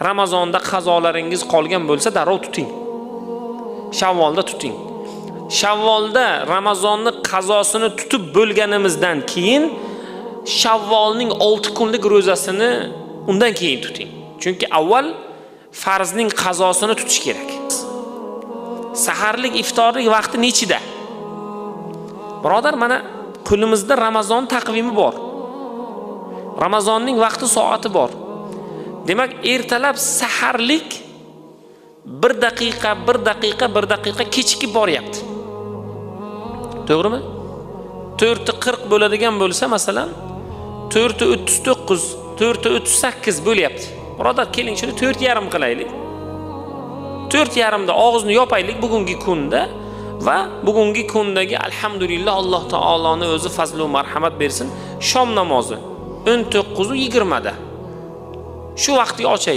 Ramazonda qazolaringiz qolgan bo'lsa, darrov tuting. Shavvolda tuting. Shavvolda Ramazonni qazosini tutib bo'lganimizdan keyin Shavvolning 6 kunlik ro'zasini undan keyin tuting. Chunki avval farzning qazosini tutish kerak. Saharlik iftorlik vaqti nechida? Birodar, mana qo'limizda Ramazon taqvimi bor. Ramazonning vaqti soati bor. Demak, ertalab saharlik 1 daqiqa kechikib boryapti. To'g'rimi? 4:40 bo'ladigan bo'lsa, masalan, 4:39, 4:38 bo'lyapti. Birodar, keling shuni 4:30 qilaylik. 4:30da og'izni yopaylik bugungi kunda va bugungi kundagi alhamdulillah Alloh taoloning o'zi fazl va marhamat bersin. Shom namozi 19:20 da. Shu vaqtga ochaylik.